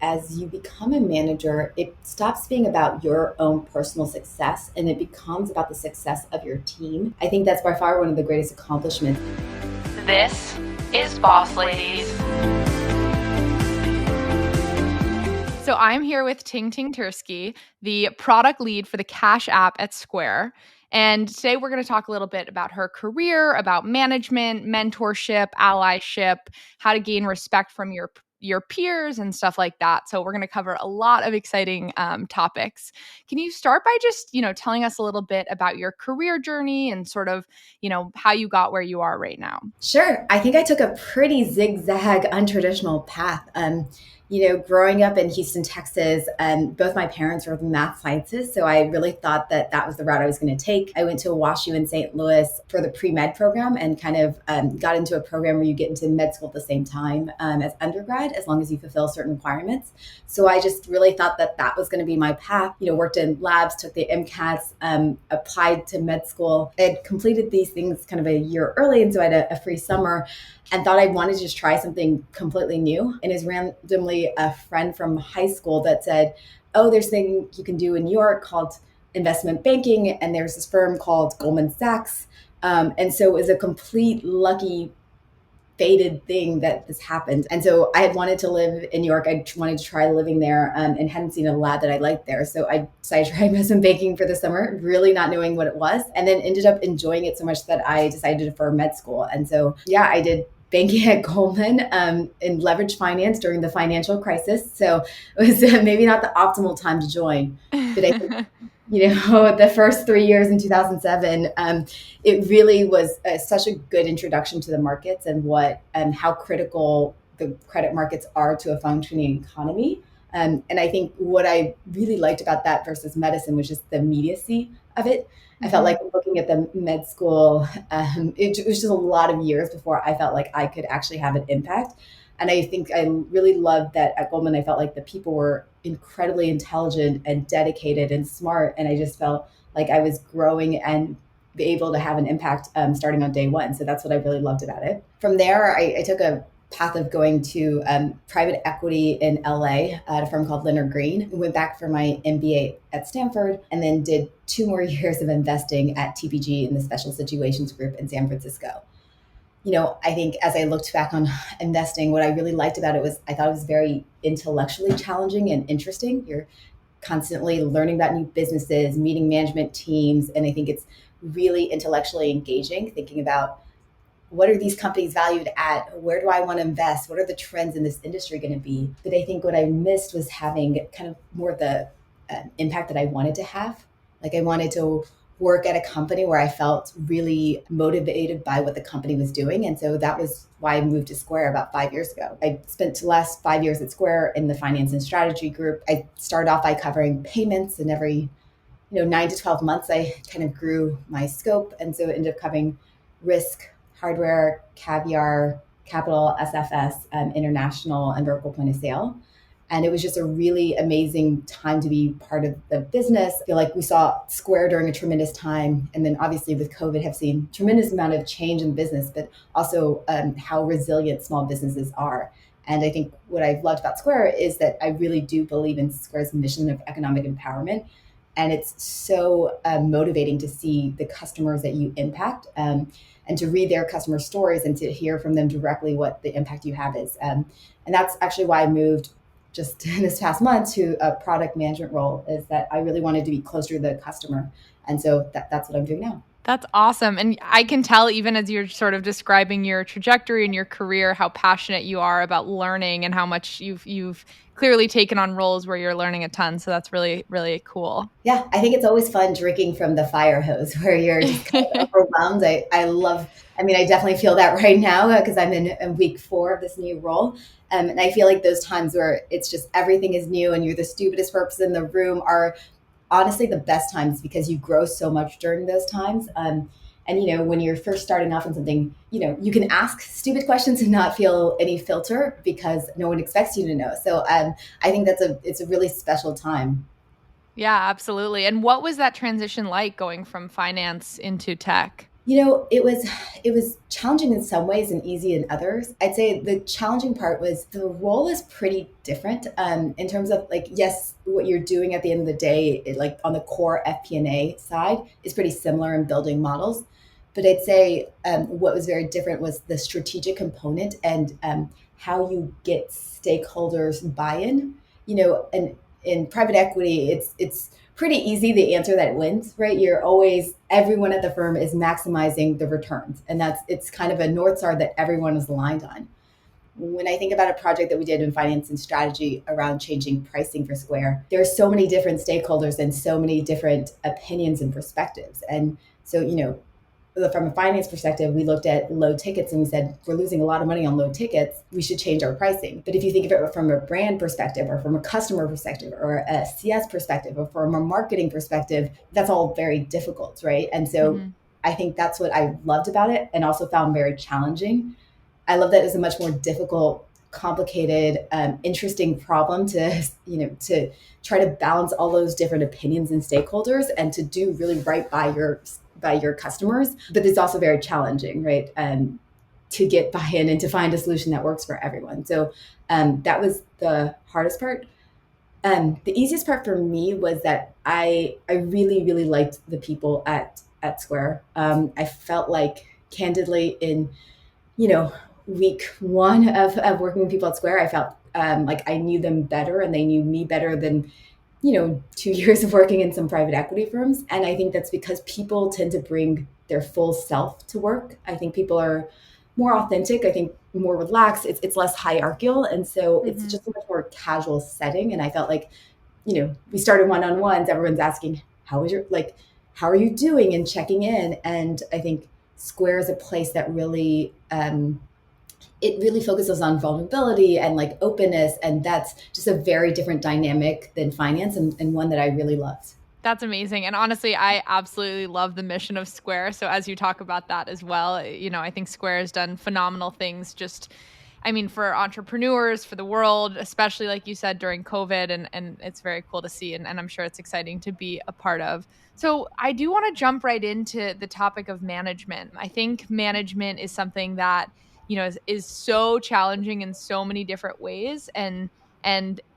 as you become a manager, it stops being about your own personal success and it becomes about the success of your team. I think that's by far one of the greatest accomplishments. This is Boss Ladies. So I'm here with Tingting Turski, the product lead for the Cash app at Square. And today we're going to talk a little bit about her career, about management, mentorship, allyship, how to gain respect from your peers and stuff like that. So we're going to cover a lot of exciting topics. Can you start by just, telling us a little bit about your career journey and sort of, how you got where you are right now? Sure. I think I took a pretty zigzag, untraditional path. Growing up in Houston, Texas, both my parents were math scientists, so I really thought that that was the route I was going to take. I went to WashU in St. Louis for the pre-med program and kind of got into a program where you get into med school at the same time as undergrad, as long as you fulfill certain requirements. So I just really thought that that was going to be my path. Worked in labs, took the MCATs, applied to med school. I had completed these things kind of a year early, and so I had a free summer and thought I wanted to just try something completely new. And it was randomly a friend from high school that said, oh, there's thing you can do in New York called investment banking, and there's this firm called Goldman Sachs. And so it was a complete lucky fated thing that this happened. And so I had wanted to live in New York. I wanted to try living there and hadn't seen a lab that I liked there. So I decided to try investment banking for the summer, really not knowing what it was, and then ended up enjoying it so much that I decided to defer med school. And so, I did banking at Goldman in leverage finance during the financial crisis. So it was maybe not the optimal time to join, but I think the first 3 years in 2007, it really was such a good introduction to the markets and how critical the credit markets are to a functioning economy. And I think what I really liked about that versus medicine was just the immediacy of it. I felt like looking at the med school, it was just a lot of years before I felt like I could actually have an impact. And I think I really loved that at Goldman, I felt like the people were incredibly intelligent and dedicated and smart. And I just felt like I was growing and be able to have an impact starting on day one. So that's what I really loved about it. From there, I took a path of going to private equity in LA at a firm called Leonard Green. Went back for my MBA at Stanford and then did 2 more years of investing at TPG in the Special Situations Group in San Francisco. I think as I looked back on investing, what I really liked about it was I thought it was very intellectually challenging and interesting. You're constantly learning about new businesses, meeting management teams, and I think it's really intellectually engaging, thinking about what are these companies valued at? Where do I want to invest? What are the trends in this industry going to be? But I think what I missed was having kind of more the impact that I wanted to have. Like I wanted to work at a company where I felt really motivated by what the company was doing. And so that was why I moved to Square about 5 years ago. I spent the last 5 years at Square in the finance and strategy group. I started off by covering payments, and every 9 to 12 months, I kind of grew my scope. And so it ended up covering risk, hardware, caviar, capital, SFS, international, and vertical point of sale. And it was just a really amazing time to be part of the business. I feel like we saw Square during a tremendous time. And then obviously with COVID have seen tremendous amount of change in business, but also how resilient small businesses are. And I think what I've loved about Square is that I really do believe in Square's mission of economic empowerment. And it's so motivating to see the customers that you impact and to read their customer stories and to hear from them directly what the impact you have is. And that's actually why I moved just this past month to a product management role, is that I really wanted to be closer to the customer. And so that's what I'm doing now. That's awesome. And I can tell, even as you're sort of describing your trajectory and your career, how passionate you are about learning and how much you've clearly taken on roles where you're learning a ton. So that's really, really cool. Yeah, I think it's always fun drinking from the fire hose where you're just kind of overwhelmed. I definitely feel that right now because I'm in week 4 of this new role. And I feel like those times where it's just everything is new and you're the stupidest person in the room are honestly the best times because you grow so much during those times. And when you're first starting off in something, you can ask stupid questions and not feel any filter because no one expects you to know. So I think it's a really special time. Yeah, absolutely. And what was that transition like going from finance into tech? It was challenging in some ways and easy in others. I'd say the challenging part was the role is pretty different in terms of like, yes, what you're doing at the end of the day, like on the core FP&A side, is pretty similar in building models. But I'd say what was very different was the strategic component and how you get stakeholders buy-in. And in private equity, it's pretty easy the answer that wins, right? You're always everyone at the firm is maximizing the returns, and it's kind of a north star that everyone is aligned on. When I think about a project that we did in finance and strategy around changing pricing for Square, there's so many different stakeholders and so many different opinions and perspectives. And so, from a finance perspective, we looked at low tickets and we said, we're losing a lot of money on low tickets. We should change our pricing. But if you think of it from a brand perspective or from a customer perspective or a CS perspective or from a marketing perspective, that's all very difficult, right? And so Mhm. I think that's what I loved about it and also found very challenging. I love that it's a much more difficult, complicated, interesting problem to try to balance all those different opinions and stakeholders and to do really right by your customers. But it's also very challenging, right? To get buy-in and to find a solution that works for everyone. So that was the hardest part. The easiest part for me was that I really really liked the people at Square. I felt like candidly in week one of working with people at Square, I felt like I knew them better and they knew me better than 2 years of working in some private equity firms. And I think that's because people tend to bring their full self to work. I think people are more authentic. I think more relaxed. It's less hierarchical. And so it's Mhm. just a much more casual setting. And I felt like, we started one-on-ones. Everyone's asking, how are you doing and checking in? And I think Square is a place that really, it really focuses on vulnerability and like openness. And that's just a very different dynamic than finance and one that I really loved. That's amazing. And honestly, I absolutely love the mission of Square. So as you talk about that as well, I think Square has done phenomenal things just I mean, for entrepreneurs, for the world, especially like you said during COVID, and it's very cool to see, and I'm sure it's exciting to be a part of. So I do want to jump right into the topic of management. I think management is something that is so challenging in so many different ways, and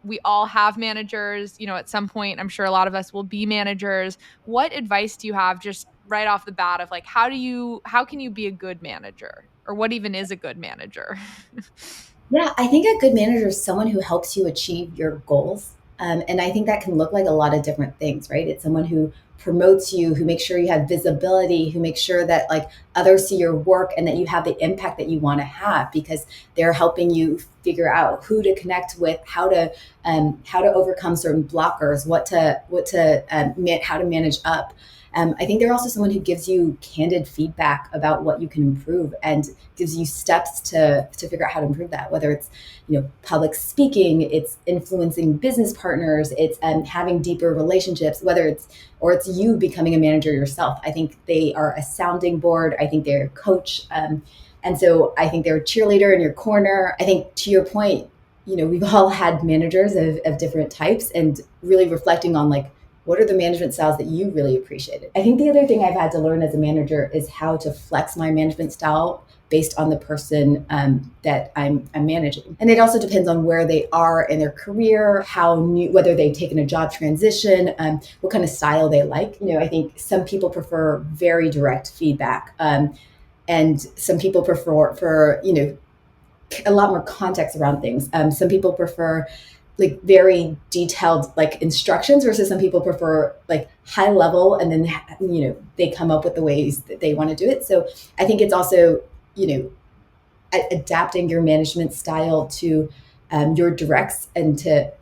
we all have managers. At some point, I'm sure a lot of us will be managers. What advice do you have just right off the bat of like how can you be a good manager, or what even is a good manager? Yeah, I think a good manager is someone who helps you achieve your goals. And I think that can look like a lot of different things, right? It's someone who promotes you, who makes sure you have visibility, who makes sure that like others see your work and that you have the impact that you want to have because they're helping you figure out who to connect with, how to overcome certain blockers, how to manage up. I think they're also someone who gives you candid feedback about what you can improve and gives you steps to figure out how to improve that. Whether it's public speaking, it's influencing business partners, it's having deeper relationships. It's you becoming a manager yourself. I think they are a sounding board. I think they're a coach, and so I think they're a cheerleader in your corner. I think to your point, we've all had managers of different types, and really reflecting on like what are the management styles that you really appreciated? I think the other thing I've had to learn as a manager is how to flex my management style based on the person that I'm managing. And it also depends on where they are in their career, whether they've taken a job transition, what kind of style they like. I think some people prefer very direct feedback, and some people prefer for a lot more context around things. Some people prefer like very detailed like instructions versus some people prefer like high level and then they come up with the ways that they want to do it. So I think it's also adapting your management style to your directs and to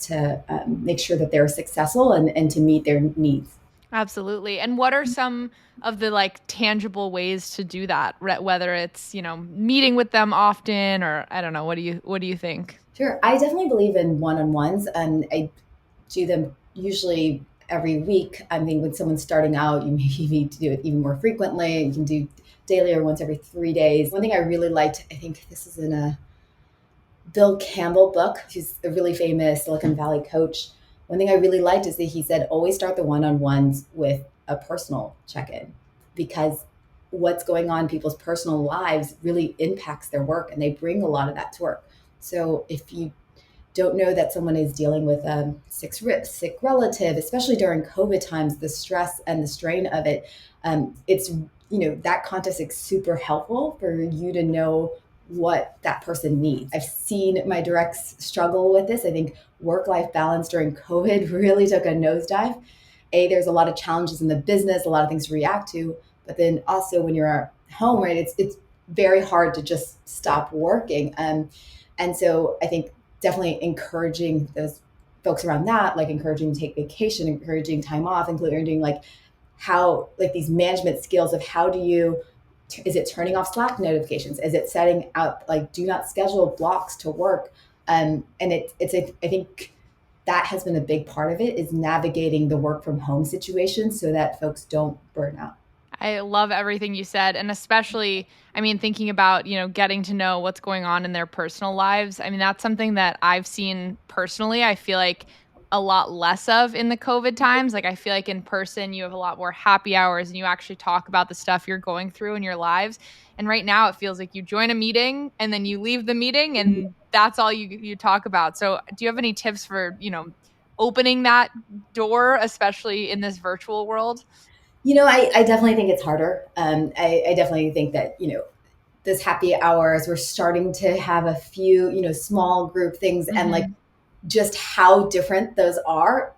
make sure that they're successful and to meet their needs. Absolutely. And what are some of the like tangible ways to do that? Whether it's, meeting with them often, or I don't know, what do you think? Sure, I definitely believe in one-on-ones, and I do them usually every week. I mean, when someone's starting out, you maybe need to do it even more frequently. You can do daily or once every 3 days. One thing I really liked, I think this is in a Bill Campbell book. He's a really famous Silicon Valley coach. One thing I really liked is that he said always start the one-on-ones with a personal check-in because what's going on in people's personal lives really impacts their work, and they bring a lot of that to work. So if you don't know that someone is dealing with a sick relative, especially during COVID times, the stress and the strain of it, it's, that context is super helpful for you to know what that person needs. I've seen my directs struggle with this. I think work-life balance during COVID really took a nosedive. There's a lot of challenges in the business, a lot of things to react to, but then also when you're at home, right, it's very hard to just stop working. And so I think definitely encouraging those folks around that, like encouraging to take vacation, encouraging time off, including like how, like these management skills of how do you, is it turning off Slack notifications? Is it setting out like do not schedule blocks to work? And I think that has been a big part of it, is navigating the work from home situation so that folks don't burn out. I love everything you said. And especially, I mean, thinking about, getting to know what's going on in their personal lives. I mean, that's something that I've seen personally. I feel like a lot less of in the COVID times. Like, I feel like in person, you have a lot more happy hours and you actually talk about the stuff you're going through in your lives. And right now, it feels like you join a meeting and then you leave the meeting and that's all you talk about. So, do you have any tips for, opening that door, especially in this virtual world? I definitely think it's harder. I definitely think that, this happy hours, we're starting to have a few, small group things, and like Hmm. just how different those are.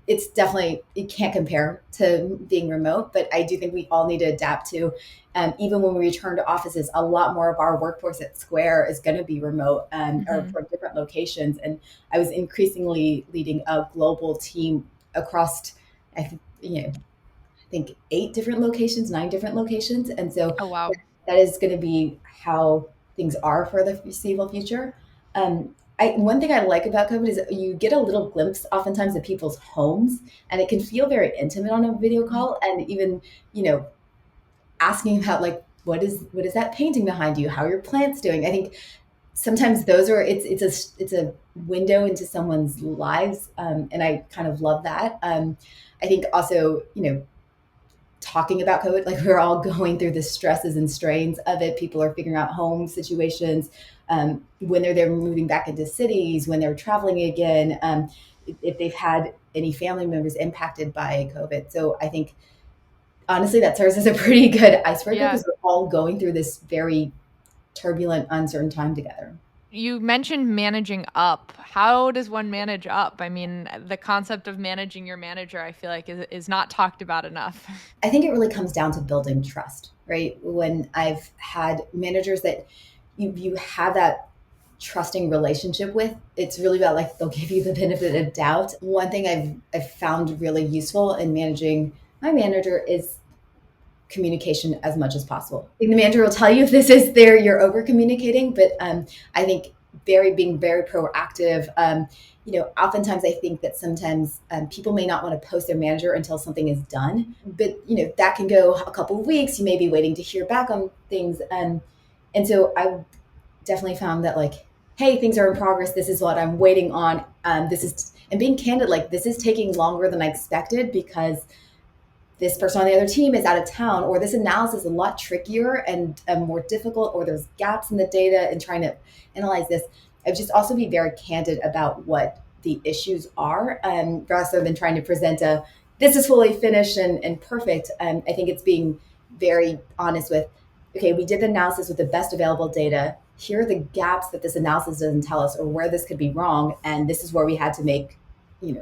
It's definitely, it can't compare to being remote, but I do think we all need to adapt to, even when we return to offices, a lot more of our workforce at Square is going to be remote, or Hmm. from different locations. And I was increasingly leading a global team across, I think 8 different locations, 9 different locations. And so Oh, wow. that is going to be how things are for the foreseeable future. One thing I like about COVID is you get a little glimpse oftentimes of people's homes, and it can feel very intimate on a video Mhm. call. And even, you know, asking about like, what is that painting behind you? How are your plants doing? I think sometimes those are, it's a window into someone's lives. And I kind of love that. I think also, talking about COVID, like we're all going through the stresses and strains of it. People are figuring out home situations, when they're moving back into cities, when they're traveling again, if they've had any family members impacted by COVID. So I think honestly that serves as a pretty good icebreaker Yeah. because we're all going through this very turbulent, uncertain time together. You mentioned managing up. How does one manage up? I mean, the concept of managing your manager, I feel like is not talked about enough. I think it really comes down to building trust, right? When I've had managers that you have that trusting relationship with, it's really about like they'll give you the benefit of doubt. One thing I've found really useful in managing my manager is communication as much as possible. I think the manager will tell you if this is there, you're over communicating, but I think being very proactive. Oftentimes I think that sometimes people may not want to post their manager until something is done, but that can go a couple of weeks. You may be waiting to hear back on things, and so I definitely found that like, hey, things are in progress. This is what I'm waiting on. This is, and being candid, like this is taking longer than I expected because this person on the other team is out of town, or this analysis is a lot trickier and more difficult, or there's gaps in the data and trying to analyze this. I would just also be very candid about what the issues are, rather than trying to present a this is fully finished and perfect. I think it's being very honest with, okay, we did the analysis with the best available data. Here are the gaps that this analysis doesn't tell us, or where this could be wrong, and this is where we had to make,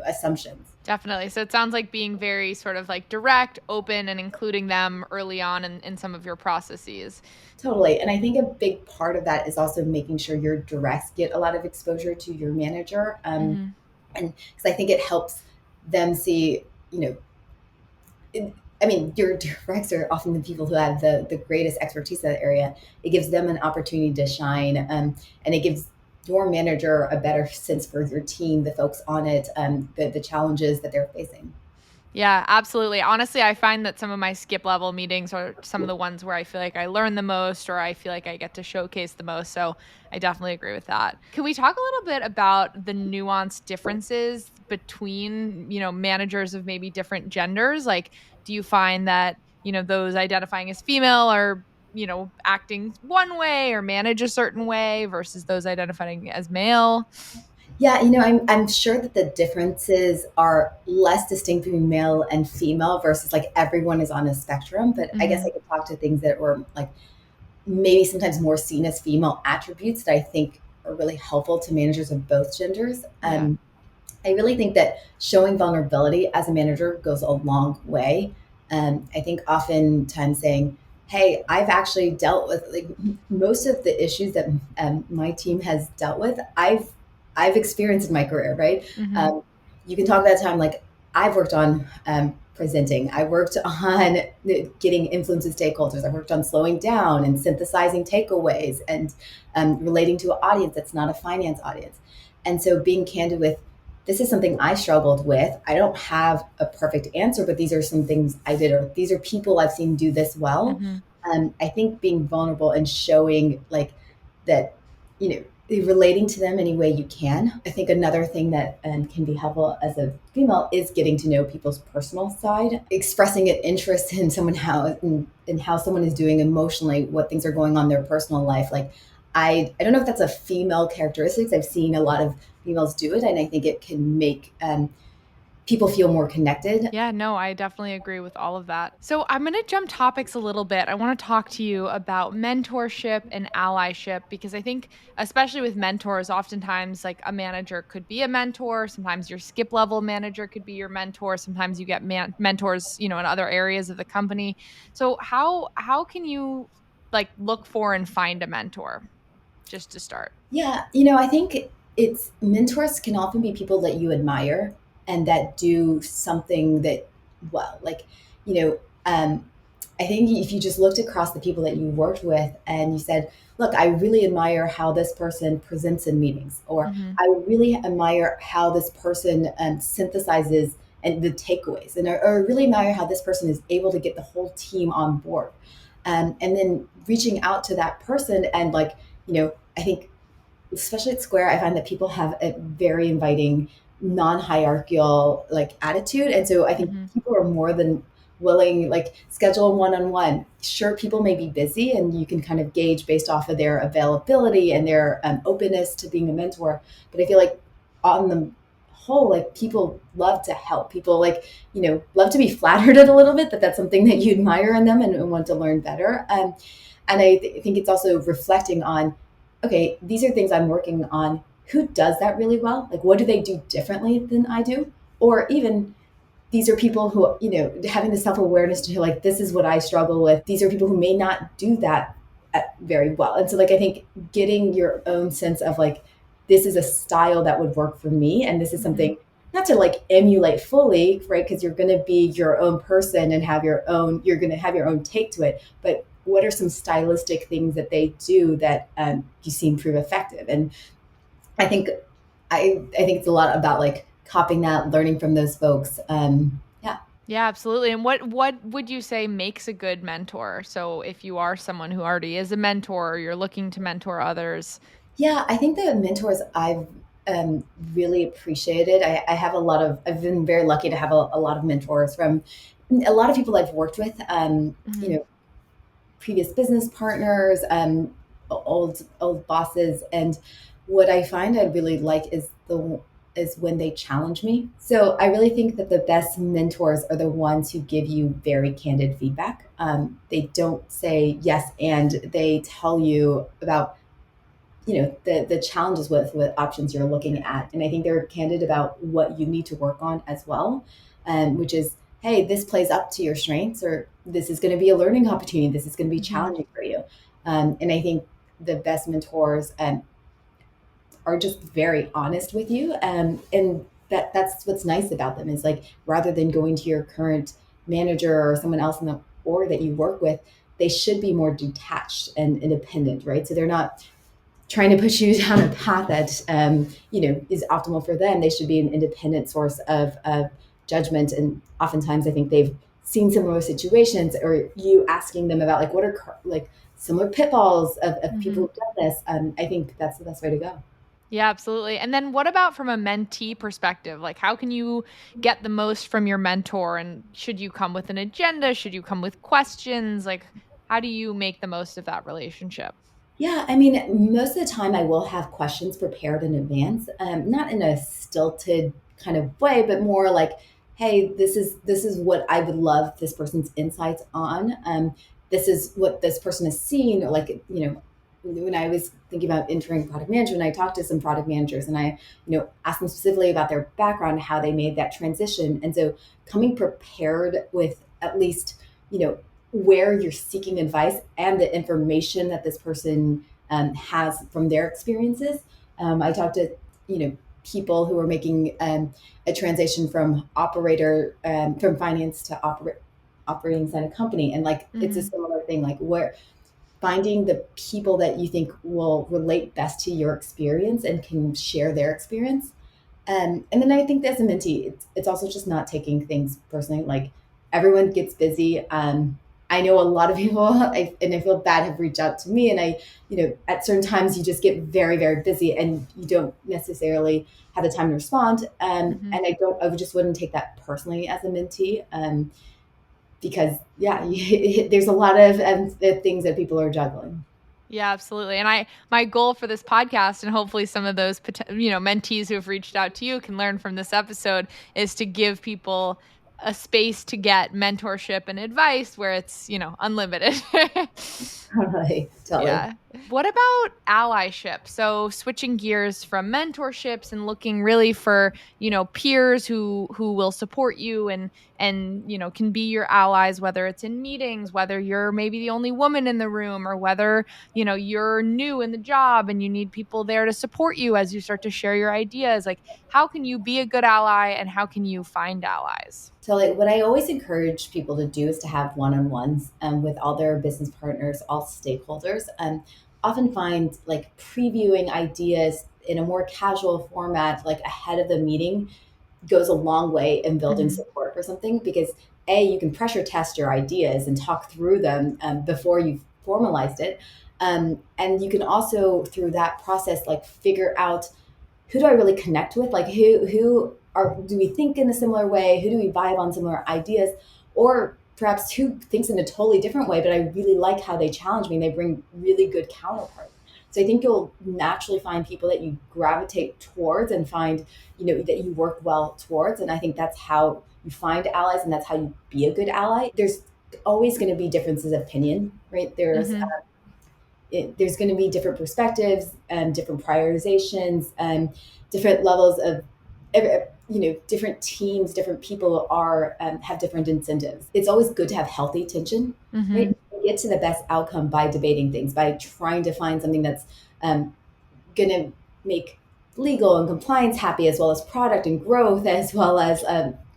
assumptions. Definitely. So it sounds like being very sort of like direct, open, and including them early on in some of your processes. Totally. And I think a big part of that is also making sure your directs get a lot of exposure to your manager. Hmm. And because I think it helps them see, I mean, your directs are often the people who have the greatest expertise in that area. It gives them an opportunity to shine, and it gives your manager a better sense for your team, the folks on it, the challenges that they're facing. Yeah, absolutely. Honestly, I find that some of my skip level meetings are some of the ones where I feel like I learn the most or I feel like I get to showcase the most. So I definitely agree with that. Can we talk a little bit about the nuanced differences between, managers of maybe different genders? Like, do you find that those identifying as female are, acting one way or manage a certain way versus those identifying as male? Yeah, I'm sure that the differences are less distinct between male and female versus like everyone is on a spectrum. But I guess Hmm. I could talk to things that were like maybe sometimes more seen as female attributes that I think are really helpful to managers of both genders. Yeah. I really think that showing vulnerability as a manager goes a long way. I think oftentimes saying, "Hey, I've actually dealt with like most of the issues that my team has dealt with. I've experienced in my career, right? Hmm. Um, you can talk about time like I've worked on presenting. I worked on getting influence of stakeholders. I worked on slowing down and synthesizing takeaways and relating to an audience that's not a finance audience. And so being candid with this is something I struggled with. I don't have a perfect answer, but these are some things I did, or these are people I've seen do this well. Hmm. I think being vulnerable and showing like that, relating to them any way you can. I think another thing that can be helpful as a female is getting to know people's personal side, expressing an interest in someone in how someone is doing emotionally, what things are going on in their personal life. Like I don't know if that's a female characteristic. I've seen a lot of females do it, and I think it can make people feel more connected. Yeah, no, I definitely agree with all of that. So I'm going to jump topics a little bit. I want to talk to you about mentorship and allyship because I think, especially with mentors, oftentimes like a manager could be a mentor. Sometimes your skip level manager could be your mentor. Sometimes you get mentors, in other areas of the company. So how can you like look for and find a mentor just to start? Yeah, I think it's mentors can often be people that you admire and that do something that well, like, you know, um, I think if you just looked across the people that you worked with and you said, look, I really admire how this person presents in meetings, or Hmm. I really admire how this person synthesizes and the takeaways, and or really admire how this person is able to get the whole team on board. And then reaching out to that person and like, I think especially at Square, I find that people have a very inviting, non-hierarchical like attitude, and so I think Hmm. people are more than willing like schedule a one-on-one. Sure, people may be busy, and you can kind of gauge based off of their availability and their openness to being a mentor. But I feel like on the whole, like people love to help. People like love to be flattered a little bit that that's something that you admire in them and want to learn better. And think it's also reflecting on okay, these are things I'm working on. Who does that really well? Like, what do they do differently than I do? Or even these are people who, having the self awareness to like, this is what I struggle with. These are people who may not do that very well. And so, like, I think getting your own sense of like, this is a style that would work for me. And this is Hmm. something not to like emulate fully, right? Because you're going to be your own person and you're going to have your own take to it. But what are some stylistic things that they do that you seem prove effective? And I think I think it's a lot about like copying that, learning from those folks. Yeah, Yeah, absolutely. And what would you say makes a good mentor? So if you are someone who already is a mentor or you're looking to mentor others. yeah. I think the mentors I've really appreciated. I have a lot of. I've been very lucky to have a lot of mentors from a lot of people I've worked with. Mhm. Previous business partners, old bosses, and what I find I really like is when they challenge me. So I really think that the best mentors are the ones who give you very candid feedback. They don't say yes, and they tell you about the challenges with what options you're looking at, and I think they're candid about what you need to work on as well, which is hey, this plays up to your strengths, or this is going to be a learning opportunity, this is going to be Mhm. challenging for you. And I think the best mentors are just very honest with you, and that's what's nice about them is like rather than going to your current manager or someone else in the org that you work with, they should be more detached and independent, right? So they're not trying to push you down a path that is optimal for them. They should be an independent source of judgment. And oftentimes, I think they've seen similar situations, or you asking them about like what are like similar pitfalls of people Mhm. who've done this. I think that's the best way to go. Yeah, absolutely. And then what about from a mentee perspective? Like, how can you get the most from your mentor? And should you come with an agenda? Should you come with questions? Like, how do you make the most of that relationship? Yeah, I mean, most of the time I will have questions prepared in advance, not in a stilted kind of way, but more like, "Hey, this is what I would love this person's insights on. This is what this person has seen." Or like, when I was thinking about entering product management, I talked to some product managers and I, asked them specifically about their background, how they made that transition, and so coming prepared with at least, you know, where you're seeking advice and the information that this person has from their experiences. I talked to people who are making a transition from from finance to operating inside a company, and like it's a Mhm. similar thing. Like where finding the people that you think will relate best to your experience and can share their experience. And then I think as a mentee, it's also just not taking things personally. Like everyone gets busy. I know a lot of people, and I feel bad, have reached out to me, and at certain times you just get very, very busy, and you don't necessarily have the time to respond. Mhm. And I just wouldn't take that personally as a mentee, because yeah, there's a lot of things that people are juggling. Yeah, absolutely. And my goal for this podcast, and hopefully some of those mentees who have reached out to you can learn from this episode, is to give people a space to get mentorship and advice where it's, unlimited. Totally, totally. Yeah. What about allyship? So switching gears from mentorships and looking really for, peers who will support you and can be your allies, whether it's in meetings, whether you're maybe the only woman in the room, or whether, you're new in the job and you need people there to support you as you start to share your ideas. Like, how can you be a good ally and how can you find allies? So, like, what I always encourage people to do is to have one-on-ones with all their business partners, all stakeholders, and often find like previewing ideas in a more casual format, like ahead of the meeting, goes a long way in building Mhm. support for something because you can pressure test your ideas and talk through them before you've formalized it, and you can also through that process like figure out who do I really connect with? Like who are do we think in a similar way? Who do we vibe on similar ideas? Or perhaps who thinks in a totally different way, but I really like how they challenge me and they bring really good counterparts. So I think you'll naturally find people that you gravitate towards and find, that you work well towards. And I think that's how you find allies and that's how you be a good ally. There's always going to be differences of opinion, right? Mhm. There's going to be different perspectives and different prioritizations and different levels of different teams, different people are have different incentives. It's always good to have healthy tension, right? Mhm. You get to the best outcome by debating things, by trying to find something that's um, going to make legal and compliance happy, as well as product and growth, as well as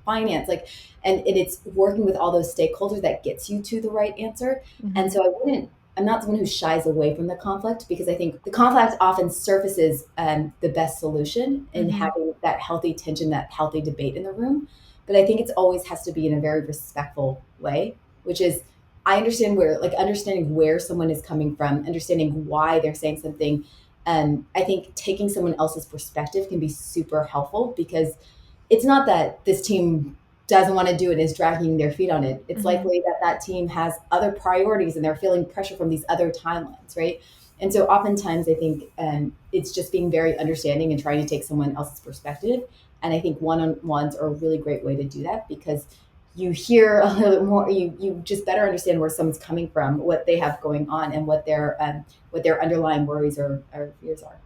finance. Like, and it's working with all those stakeholders that gets you to the right answer. And Mhm. so I'm not someone who shies away from the conflict because I think the conflict often surfaces the best solution in Mhm. having that healthy tension, that healthy debate in the room. But I think it's always has to be in a very respectful way, which is I understand understanding where someone is coming from, understanding why they're saying something. I think taking someone else's perspective can be super helpful because it's not that this team doesn't want to do it and is dragging their feet on it. It's Mhm. likely that that team has other priorities and they're feeling pressure from these other timelines, right? And so oftentimes I think it's just being very understanding and trying to take someone else's perspective. And I think one-on-ones are a really great way to do that because you hear a little bit more, you just better understand where someone's coming from, what they have going on, and what their underlying worries or fears are.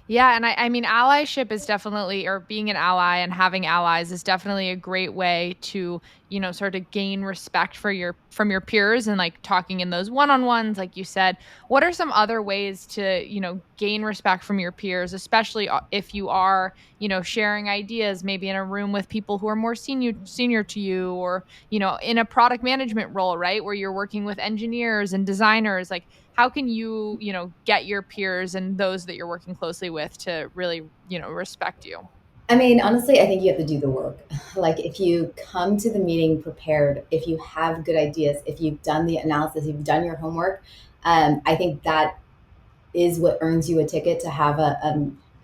Yeah, and I mean, allyship is definitely, or being an ally and having allies is definitely a great way to, sort of gain respect for your from your peers and like talking in those one-on-ones, like you said. What are some other ways to, gain respect from your peers, especially if you are, sharing ideas, maybe in a room with people who are more senior to you, or, in a product management role, right? Where you're working with engineers and designers, like how can you, get your peers and those that you're working closely with to really, respect you? I mean, honestly, I think you have to do the work. Like, if you come to the meeting prepared, if you have good ideas, if you've done the analysis, you've done your homework, I think that is what earns you a ticket to have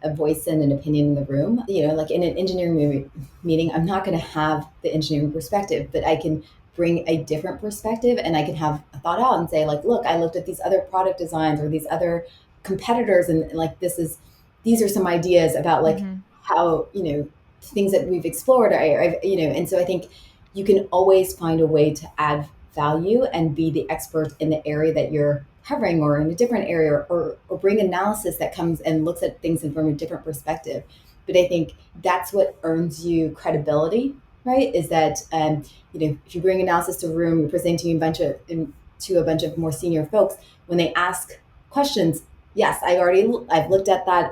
a voice and an opinion in the room. Like in an engineering meeting, I'm not going to have the engineering perspective, but I can bring a different perspective, and I can have a thought out and say, like, look, I looked at these other product designs or these other competitors, and like these are some ideas about like how things that we've explored. And so I think you can always find a way to add value and be the expert in the area that you're covering, or in a different area, or bring analysis that comes and looks at things from a different perspective. But I think that's what earns you credibility, right? Is that if you bring analysis to a room, you're presenting to a bunch of more senior folks. When they ask questions, yes, I've looked at that.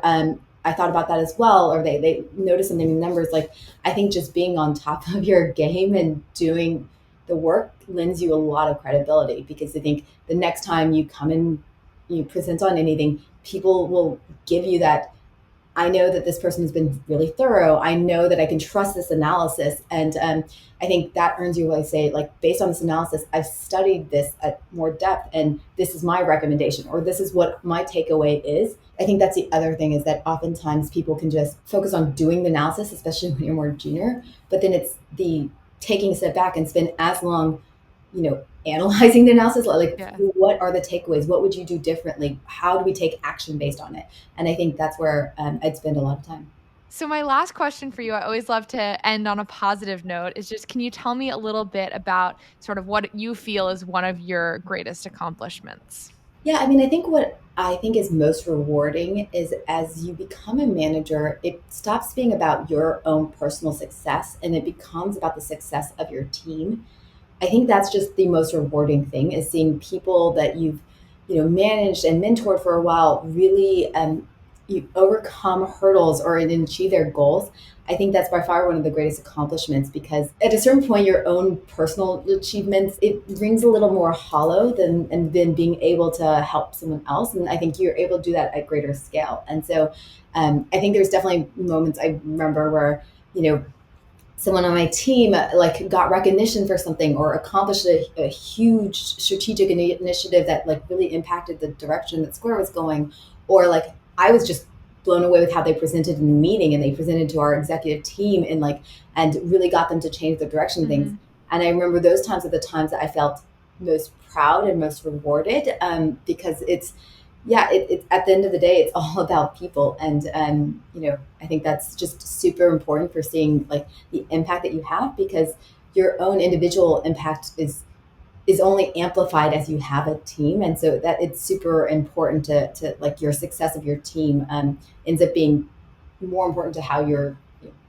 I thought about that as well, or they notice something in numbers. Like, I think just being on top of your game and doing the work lends you a lot of credibility, because I think the next time you come and you present on anything, people will give you that, I know that this person has been really thorough. I know that I can trust this analysis. And I think that earns you, I say, like, based on this analysis, I've studied this at more depth, and this is my recommendation, or this is what my takeaway is. I think that's the other thing, is that oftentimes people can just focus on doing the analysis, especially when you're more junior, but then it's the taking a step back and spend as long, analyzing the analysis, like, Yeah. what are the takeaways? What would you do differently? How do we take action based on it? And I think that's where I'd spend a lot of time. So my last question for you, I always love to end on a positive note, is just, can you tell me a little bit about sort of what you feel is one of your greatest accomplishments? Yeah, I mean, I think what I think is most rewarding is, as you become a manager, it stops being about your own personal success and it becomes about the success of your team. I think that's just the most rewarding thing, is seeing people that you've managed and mentored for a while really you overcome hurdles or achieve their goals. I think that's by far one of the greatest accomplishments, because at a certain point, your own personal achievements, it rings a little more hollow than being able to help someone else. And I think you're able to do that at greater scale. And so I think there's definitely moments I remember where someone on my team like got recognition for something, or accomplished a huge strategic initiative that like really impacted the direction that Square was going, or like I was just blown away with how they presented in the meeting, and they presented to our executive team, and really got them to change the direction of things. And I remember those times are the times that I felt most proud and most rewarded, because it's yeah, it at the end of the day, it's all about people. And I think that's just super important for seeing like the impact that you have, because your own individual impact is only amplified as you have a team. And so that it's super important to like your success of your team ends up being more important to how you're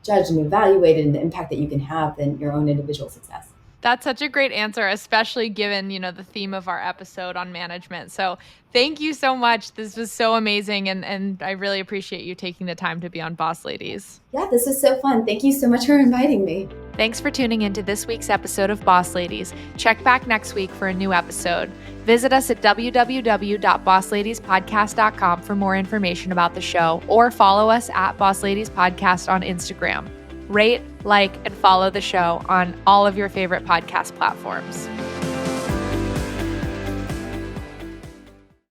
judged and evaluated, and the impact that you can have, than your own individual success. That's such a great answer, especially given, the theme of our episode on management. So thank you so much. This was so amazing. And I really appreciate you taking the time to be on Boss Ladies. Yeah, this is so fun. Thank you so much for inviting me. Thanks for tuning into this week's episode of Boss Ladies. Check back next week for a new episode. Visit us at www.bossladiespodcast.com for more information about the show, or follow us at Boss Ladies Podcast on Instagram. Rate, like, and follow the show on all of your favorite podcast platforms.